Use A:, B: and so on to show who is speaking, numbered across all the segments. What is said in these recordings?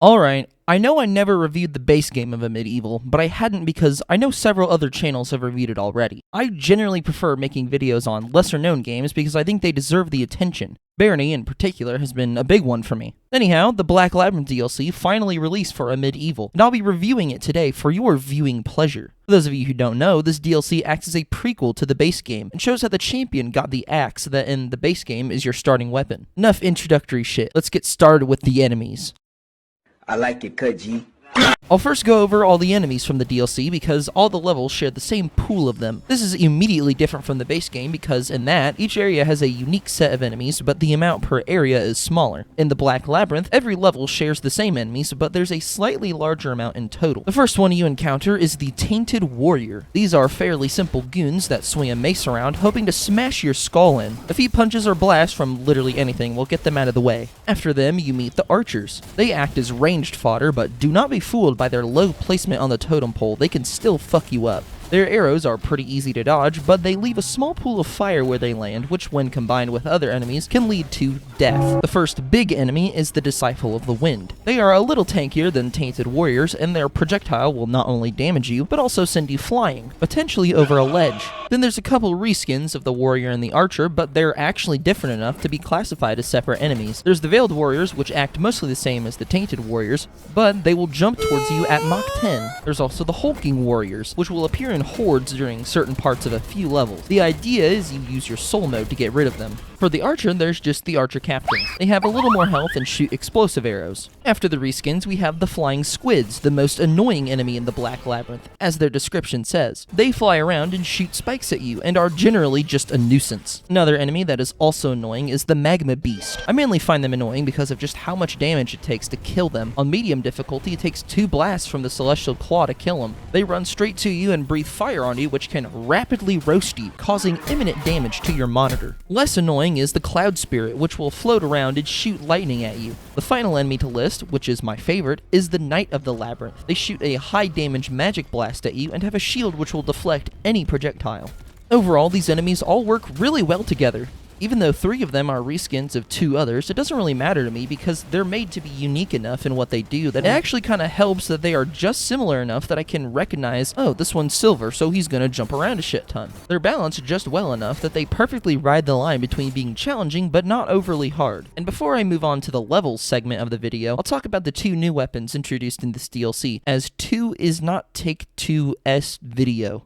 A: Alright, I know I never reviewed the base game of a medieval, but I hadn't because I know several other channels have reviewed it already. I generally prefer making videos on lesser known games because I think they deserve the attention. Barony, in particular, has been a big one for me. Anyhow, the Black Labyrinth DLC finally released for a medieval, and I'll be reviewing it today for your viewing pleasure. For those of you who don't know, this DLC acts as a prequel to the base game, and shows how the champion got the axe that in the base game is your starting weapon. Enough introductory shit, let's get started with the enemies.
B: I like it, cut G.
A: I'll first go over all the enemies from the DLC because all the levels share the same pool of them. This is immediately different from the base game because in that, each area has a unique set of enemies, but the amount per area is smaller. In the Black Labyrinth, every level shares the same enemies, but there's a slightly larger amount in total. The first one you encounter is the Tainted Warrior. These are fairly simple goons that swing a mace around, hoping to smash your skull in. A few punches or blasts from literally anything will get them out of the way. After them, you meet the Archers. They act as ranged fodder, but do not be fooled by their low placement on the totem pole. They can still fuck you up. Their arrows are pretty easy to dodge, but they leave a small pool of fire where they land, which when combined with other enemies can lead to death. The first big enemy is the Disciple of the Wind. They are a little tankier than Tainted Warriors, and their projectile will not only damage you, but also send you flying, potentially over a ledge. Then there's a couple reskins of the Warrior and the Archer, but they're actually different enough to be classified as separate enemies. There's the Veiled Warriors, which act mostly the same as the Tainted Warriors, but they will jump towards you at Mach 10. There's also the Hulking Warriors, which will appear in hordes during certain parts of a few levels. The idea is you use your soul mode to get rid of them. For the Archer, there's just the Archer Captains. They have a little more health and shoot explosive arrows. After the reskins, we have the Flying Squids, the most annoying enemy in the Black Labyrinth. As their description says, they fly around and shoot spikes at you, and are generally just a nuisance. Another enemy that is also annoying is the Magma Beast. I mainly find them annoying because of just how much damage it takes to kill them. On medium difficulty, it takes 2 blasts from the Celestial Claw to kill them. They run straight to you and breathe fire on you, which can rapidly roast you, causing imminent damage to your monitor. Less annoying is the Cloud Spirit, which will float around and shoot lightning at you. The final enemy to list, which is my favorite, is the Knight of the Labyrinth. They shoot a high damage magic blast at you and have a shield which will deflect any projectile. Overall, these enemies all work really well together. Even though 3 of them are reskins of 2 others, it doesn't really matter to me because they're made to be unique enough in what they do that it actually kind of helps that they are just similar enough that I can recognize, oh, this one's silver, so he's gonna jump around a shit ton. They're balanced just well enough that they perfectly ride the line between being challenging but not overly hard. And before I move on to the levels segment of the video, I'll talk about the 2 new weapons introduced in this DLC, as 2 is not Take-Two-esque video.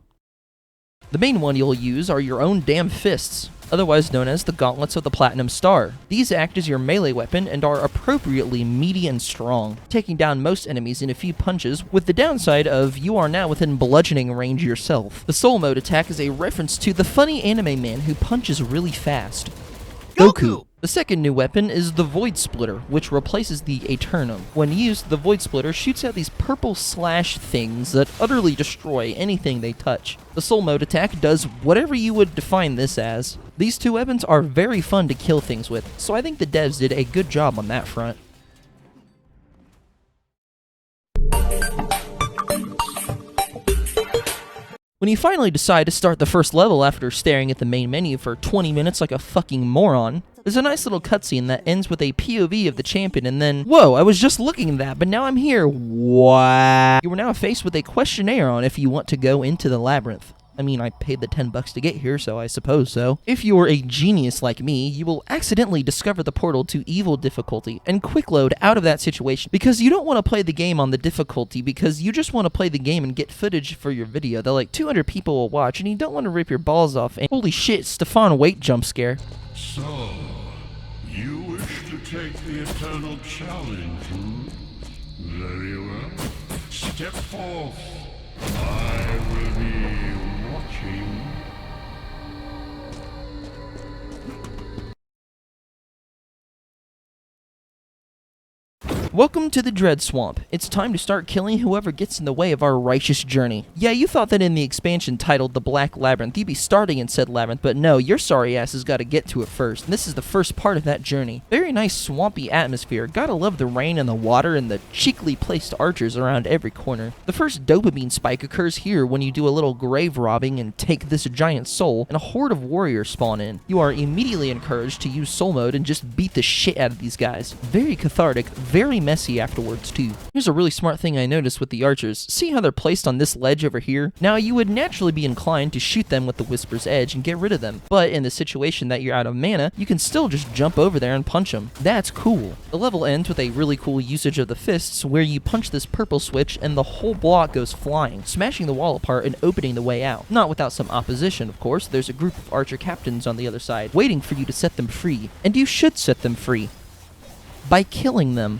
A: The main one you'll use are your own damn fists, otherwise known as the Gauntlets of the Platinum Star. These act as your melee weapon and are appropriately meaty and strong, taking down most enemies in a few punches, with the downside of you are now within bludgeoning range yourself. The soul mode attack is a reference to the funny anime man who punches really fast, Goku. The second new weapon is the Void Splitter, which replaces the Eternum. When used, the Void Splitter shoots out these purple slash things that utterly destroy anything they touch. The Soul Mode attack does whatever you would define this as. These 2 weapons are very fun to kill things with, so I think the devs did a good job on that front. When you finally decide to start the first level after staring at the main menu for 20 minutes like a fucking moron, there's a nice little cutscene that ends with a POV of the champion and then, whoa, I was just looking at that, but now I'm here. What? You are now faced with a questionnaire on if you want to go into the labyrinth. I mean, I paid the $10 to get here, so I suppose so. If you're a genius like me, you will accidentally discover the portal to evil difficulty and quick load out of that situation because you don't want to play the game on the difficulty because you just want to play the game and get footage for your video that like 200 people will watch and you don't want to rip your balls off and holy shit, Stefan Wait jump scare.
C: So, you wish to take the eternal challenge, hmm? Very well. Step forth. I will be watching.
A: Welcome to the Dread Swamp. It's time to start killing whoever gets in the way of our righteous journey. Yeah, you thought that in the expansion titled The Black Labyrinth, you'd be starting in said labyrinth, but no, your sorry ass has got to get to it first, and this is the first part of that journey. Very nice swampy atmosphere, gotta love the rain and the water and the cheekily placed archers around every corner. The first dopamine spike occurs here when you do a little grave robbing and take this giant soul, and a horde of warriors spawn in. You are immediately encouraged to use soul mode and just beat the shit out of these guys. Very cathartic, very messy afterwards too. Here's a really smart thing I noticed with the archers. See how they're placed on this ledge over here? Now you would naturally be inclined to shoot them with the Whisper's Edge and get rid of them, but in the situation that you're out of mana, you can still just jump over there and punch them. That's cool. The level ends with a really cool usage of the fists where you punch this purple switch and the whole block goes flying, smashing the wall apart and opening the way out. Not without some opposition, of course. There's a group of archer captains on the other side, waiting for you to set them free. And you should set them free by killing them.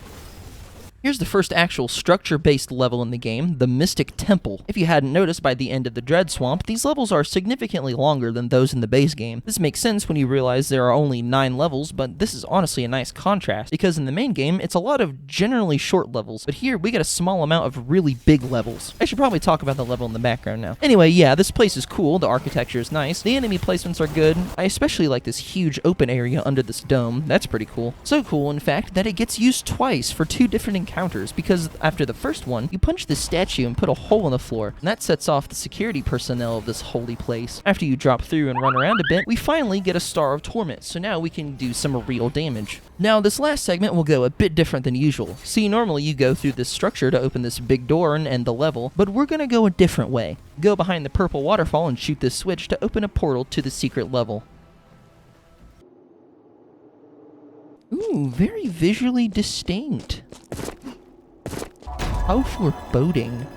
A: Here's the first actual structure-based level in the game, the Mystic Temple. If you hadn't noticed by the end of the Dread Swamp, these levels are significantly longer than those in the base game. This makes sense when you realize there are only 9 levels, but this is honestly a nice contrast, because in the main game, it's a lot of generally short levels, but here we get a small amount of really big levels. I should probably talk about the level in the background now. Anyway, yeah, this place is cool, the architecture is nice, the enemy placements are good. I especially like this huge open area under this dome. That's pretty cool. So cool, in fact, that it gets used twice for 2 different encounters, because after the first one, you punch this statue and put a hole in the floor, and that sets off the security personnel of this holy place. After you drop through and run around a bit, we finally get a Star of Torment, so now we can do some real damage. Now, this last segment will go a bit different than usual. See, normally you go through this structure to open this big door and end the level, but we're gonna go a different way. Go behind the purple waterfall and shoot this switch to open a portal to the secret level. Ooh, very visually distinct. How foreboding.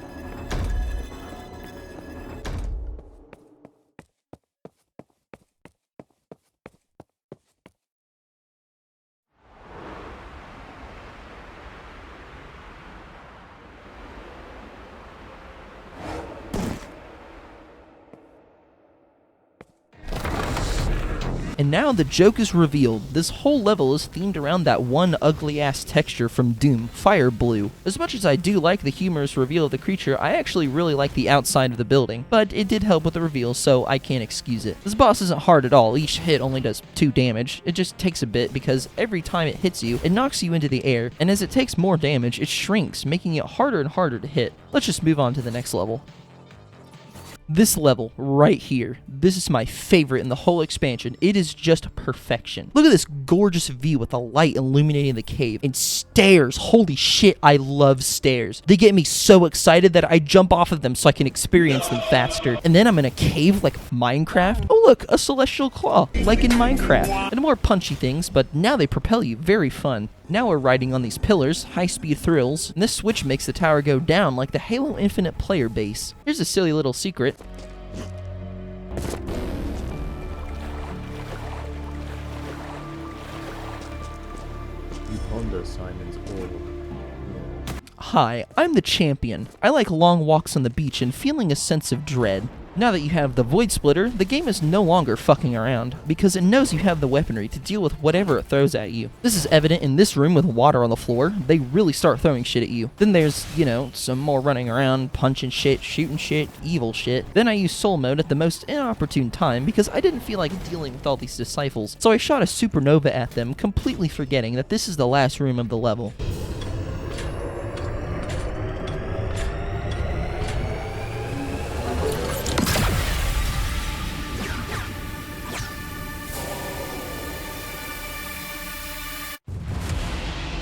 A: And now the joke is revealed. This whole level is themed around that one ugly-ass texture from Doom, Fire Blue. As much as I do like the humorous reveal of the creature, I actually really like the outside of the building, but it did help with the reveal, so I can't excuse it. This boss isn't hard at all. Each hit only does 2 damage. It just takes a bit because every time it hits you, it knocks you into the air, and as it takes more damage, it shrinks, making it harder and harder to hit. Let's just move on to the next level. This level right here, this is my favorite in the whole expansion. It is just perfection. Look at this gorgeous view with the light illuminating the cave. And stairs, holy shit, I love stairs. They get me so excited that I jump off of them so I can experience them faster. And then I'm in a cave like Minecraft. Oh look, a celestial claw, like in Minecraft. And more punchy things, but now they propel you, very fun. Now we're riding on these pillars, high-speed thrills, and this switch makes the tower go down like the Halo Infinite player base. Here's a silly little secret.
D: You ponder Simon's order.
A: Hi, I'm the champion. I like long walks on the beach and feeling a sense of dread. Now that you have the Void Splitter, the game is no longer fucking around, because it knows you have the weaponry to deal with whatever it throws at you. This is evident in this room with water on the floor. They really start throwing shit at you. Then there's, you know, some more running around, punching shit, shooting shit, evil shit. Then I used Soul Mode at the most inopportune time because I didn't feel like dealing with all these disciples. So I shot a supernova at them, completely forgetting that this is the last room of the level.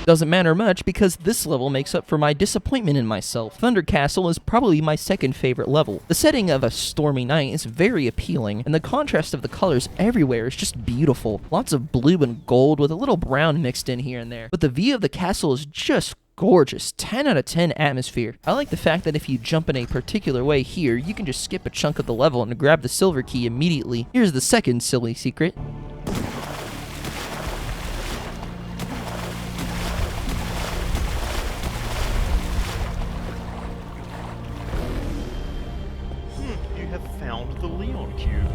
A: Doesn't matter much because this level makes up for my disappointment in myself. Thunder Castle is probably my second favorite level. The setting of a stormy night is very appealing, and the contrast of the colors everywhere is just beautiful. Lots of blue and gold with a little brown mixed in here and there. But the view of the castle is just gorgeous. 10 out of 10 atmosphere. I like the fact that if you jump in a particular way here, you can just skip a chunk of the level and grab the silver key immediately. Here's the second silly secret.
D: The Leon Cube.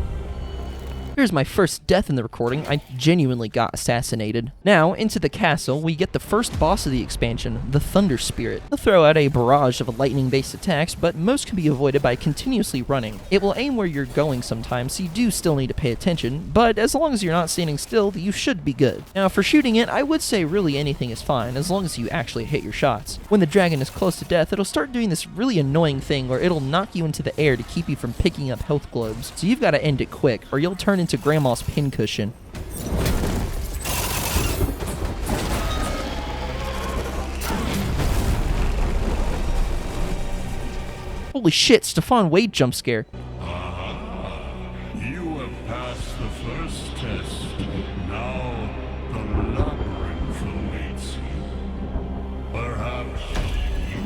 A: Here's my first death in the recording. I genuinely got assassinated. Now, into the castle, we get the first boss of the expansion, the Thunder Spirit. He'll throw out a barrage of lightning-based attacks, but most can be avoided by continuously running. It will aim where you're going sometimes, so you do still need to pay attention, but as long as you're not standing still, you should be good. Now, for shooting it, I would say really anything is fine, as long as you actually hit your shots. When the dragon is close to death, it'll start doing this really annoying thing where it'll knock you into the air to keep you from picking up health globes, so you've got to end it quick, or you'll turn into Grandma's pincushion. Holy shit, Stephon Wade jump scare.
C: You have passed the first test. Now the labyrinth awaits you. Perhaps you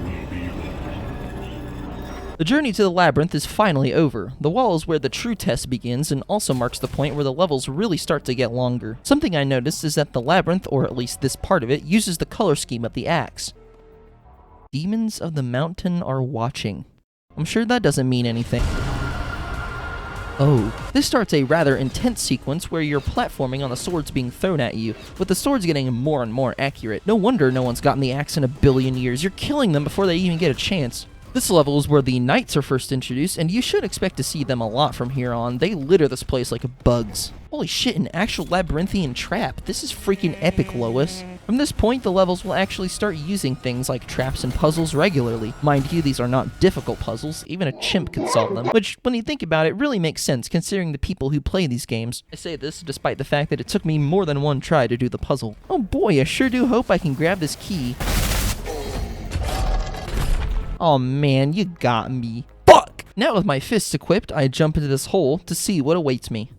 C: will be the one.
A: The journey to the labyrinth is finally over. The wall is where the true test begins and also marks the point where the levels really start to get longer. Something I noticed is that the labyrinth, or at least this part of it, uses the color scheme of the axe. Demons of the mountain are watching. I'm sure that doesn't mean anything. Oh, this starts a rather intense sequence where you're platforming on the swords being thrown at you, with the swords getting more and more accurate. No wonder no one's gotten the axe in a billion years. You're killing them before they even get a chance. This level is where the knights are first introduced, and you should expect to see them a lot from here on. They litter this place like bugs. Holy shit, an actual labyrinthian trap. This is freaking epic, Lois. From this point, the levels will actually start using things like traps and puzzles regularly. Mind you, these are not difficult puzzles. Even a chimp could solve them, which, when you think about it, really makes sense considering the people who play these games. I say this despite the fact that it took me more than one try to do the puzzle. Oh boy, I sure do hope I can grab this key. Oh man, you got me. Fuck! Now with my fists equipped, I jump into this hole to see what awaits me.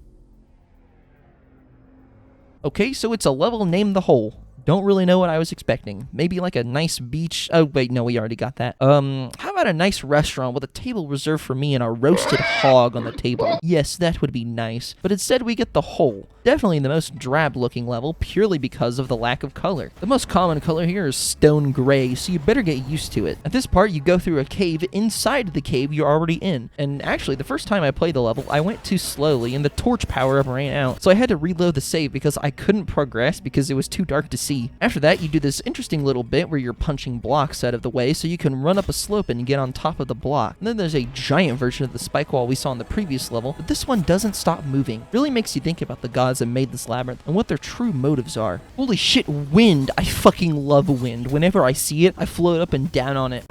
A: Okay, so it's a level named The Hole. Don't really know what I was expecting. Maybe like a nice beach. Oh, wait, no, we already got that. How about a nice restaurant with a table reserved for me and a roasted hog on the table? Yes, that would be nice. But instead, we get The Hole. Definitely the most drab-looking level, purely because of the lack of color. The most common color here is stone gray, so you better get used to it. At this part, you go through a cave inside the cave you're already in. And actually, the first time I played the level, I went too slowly, and the torch power-up ran out. So I had to reload the save because I couldn't progress because it was too dark to see. After that, you do this interesting little bit where you're punching blocks out of the way so you can run up a slope and get on top of the block. And then there's a giant version of the spike wall we saw in the previous level, but this one doesn't stop moving. Really makes you think about the gods that made this labyrinth and what their true motives are. Holy shit, wind! I fucking love wind. Whenever I see it, I float up and down on it.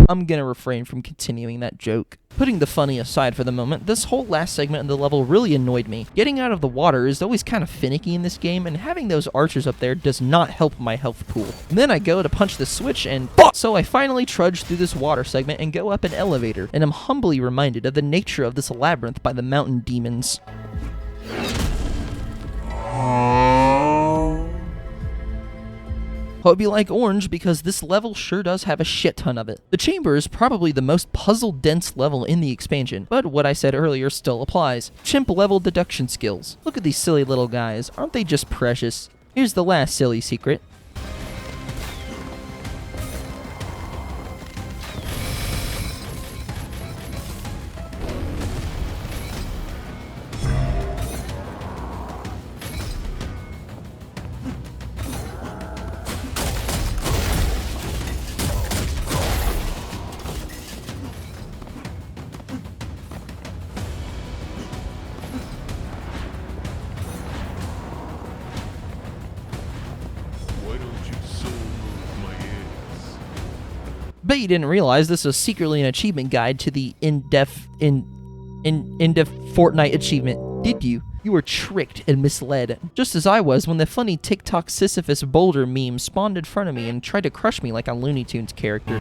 A: I'm gonna refrain from continuing that joke. Putting the funny aside for the moment, this whole last segment of the level really annoyed me. Getting out of the water is always kind of finicky in this game, and having those archers up there does not help my health pool. And then I go to punch the switch and so I finally trudge through this water segment and go up an elevator, and I'm humbly reminded of the nature of this labyrinth by the mountain demons. Hope you like orange because this level sure does have a shit ton of it. The chamber is probably the most puzzle-dense level in the expansion, but what I said earlier still applies. Chimp-level deduction skills. Look at these silly little guys. Aren't they just precious? Here's the last silly secret. Bet you didn't realize this was secretly an achievement guide to the in-depth Fortnite achievement, did you? You were tricked and misled, just as I was when the funny TikTok Sisyphus boulder meme spawned in front of me and tried to crush me like a Looney Tunes character.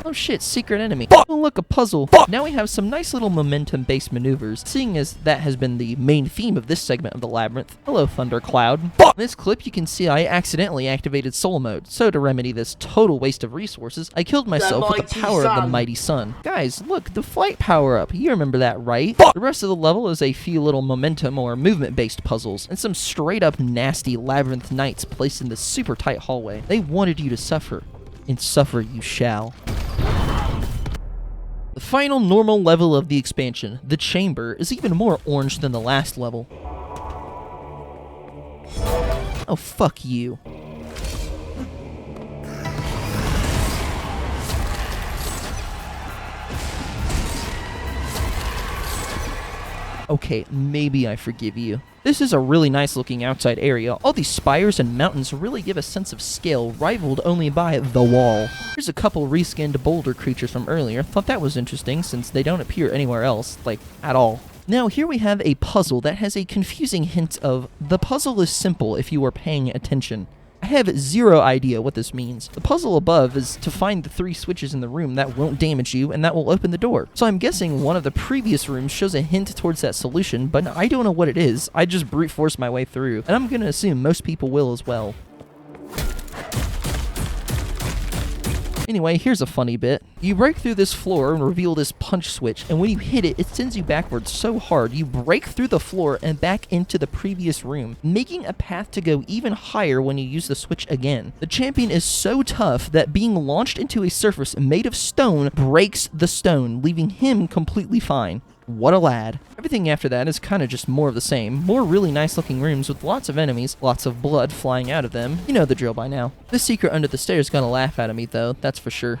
A: Oh shit, secret enemy. Oh look, a puzzle. Now we have some nice little momentum-based maneuvers, seeing as that has been the main theme of this segment of the labyrinth. Hello, Thundercloud. In this clip, you can see I accidentally activated soul mode, so to remedy this total waste of resources, I killed myself with the power of the mighty sun. Guys, look, the flight power-up. You remember that, right? The rest of the level is a few little momentum or movement-based puzzles, and some straight-up nasty labyrinth knights placed in this super tight hallway. They wanted you to suffer, and suffer you shall. The final normal level of the expansion, the chamber, is even more orange than the last level. Oh, fuck you. Okay, maybe I forgive you. This is a really nice looking outside area. All these spires and mountains really give a sense of scale, rivaled only by the wall. Here's a couple reskinned boulder creatures from earlier. Thought that was interesting since they don't appear anywhere else, like, at all. Now here we have a puzzle that has a confusing hint of the puzzle is simple if you are paying attention. I have zero idea what this means. The puzzle above is to find the 3 switches in the room that won't damage you and that will open the door. So I'm guessing one of the previous rooms shows a hint towards that solution, but I don't know what it is. I just brute force my way through, and I'm gonna assume most people will as well. Anyway, here's a funny bit. You break through this floor and reveal this punch switch, and when you hit it, it sends you backwards so hard you break through the floor and back into the previous room, making a path to go even higher when you use the switch again. The champion is so tough that being launched into a surface made of stone breaks the stone, leaving him completely fine. What a lad. Everything after that is kind of just more of the same. More really nice looking rooms with lots of enemies, lots of blood flying out of them. You know the drill by now. This secret under the stairs is gonna laugh at me though, that's for sure.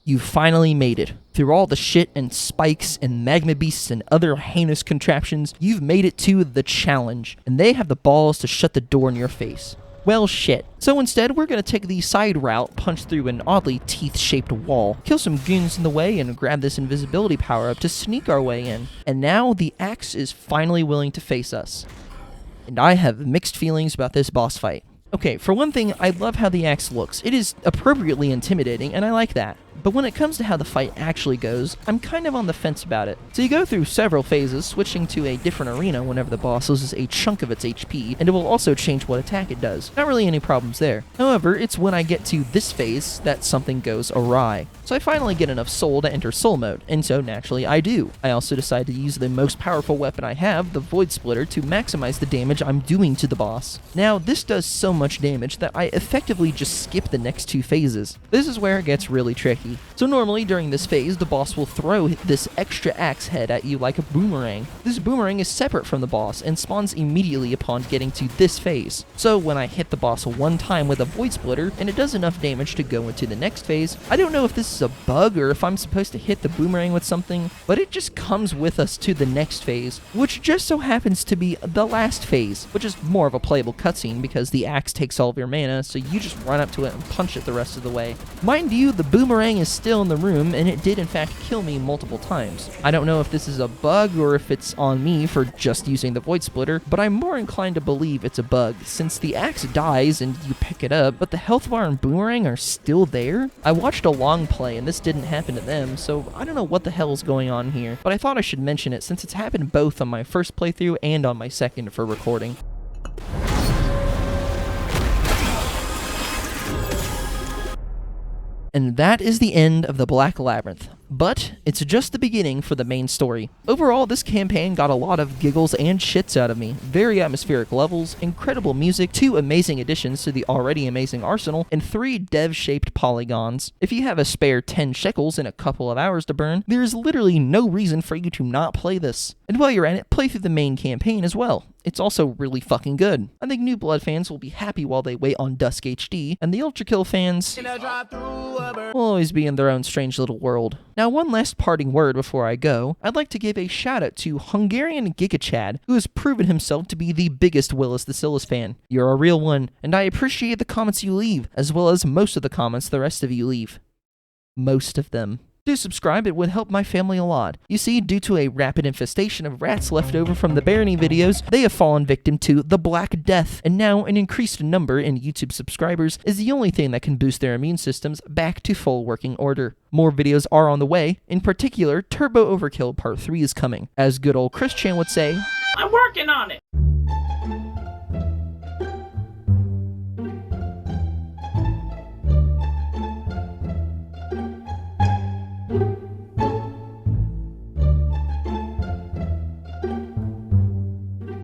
A: You finally made it. Through all the shit and spikes and magma beasts and other heinous contraptions, you've made it to the challenge, and they have the balls to shut the door in your face. Well, shit. So instead, we're gonna take the side route, punch through an oddly teeth-shaped wall, kill some goons in the way, and grab this invisibility power-up to sneak our way in. And now, the axe is finally willing to face us. And I have mixed feelings about this boss fight. Okay, for one thing, I love how the axe looks. It is appropriately intimidating, and I like that. But when it comes to how the fight actually goes, I'm kind of on the fence about it. So you go through several phases, switching to a different arena whenever the boss loses a chunk of its HP, and it will also change what attack it does. Not really any problems there. However, it's when I get to this phase that something goes awry. So I finally get enough soul to enter soul mode, and so naturally I do. I also decide to use the most powerful weapon I have, the Void Splitter, to maximize the damage I'm doing to the boss. Now, this does so much damage that I effectively just skip the next 2 phases. This is where it gets really tricky. So normally during this phase, the boss will throw this extra axe head at you like a boomerang. This boomerang is separate from the boss and spawns immediately upon getting to this phase. So when I hit the boss one time with a Void Splitter and it does enough damage to go into the next phase, I don't know if this is a bug or if I'm supposed to hit the boomerang with something, but it just comes with us to the next phase, which just so happens to be the last phase, which is more of a playable cutscene because the axe takes all of your mana, so you just run up to it and punch it the rest of the way. Mind you, the boomerang is still in the room, and it did in fact kill me multiple times. I don't know if this is a bug or if it's on me for just using the Void Splitter, but I'm more inclined to believe it's a bug, since the axe dies and you pick it up, but the health bar and boomerang are still there? I watched a long play, and this didn't happen to them, so I don't know what the hell is going on here, but I thought I should mention it since it's happened both on my first playthrough and on my second for recording. And that is the end of the Black Labyrinth. But it's just the beginning for the main story. Overall, this campaign got a lot of giggles and shits out of me. Very atmospheric levels, incredible music, 2 amazing additions to the already amazing arsenal, and 3 dev-shaped polygons. If you have a spare 10 shekels and a couple of hours to burn, there is literally no reason for you to not play this. And while you're at it, play through the main campaign as well. It's also really fucking good. I think New Blood fans will be happy while they wait on Dusk HD, and the Ultra Kill fans will always be in their own strange little world. Now, one last parting word before I go, I'd like to give a shout out to Hungarian GigaChad, who has proven himself to be the biggest Willis the Silas fan. You're a real one, and I appreciate the comments you leave, as well as most of the comments the rest of you leave. Most of them. Do subscribe, it would help my family a lot. You see, due to a rapid infestation of rats left over from the Barony videos, they have fallen victim to the Black Death, and now an increased number in YouTube subscribers is the only thing that can boost their immune systems back to full working order. More videos are on the way. In particular, Turbo Overkill Part 3 is coming. As good old Chris Chan would say,
E: I'm working on it!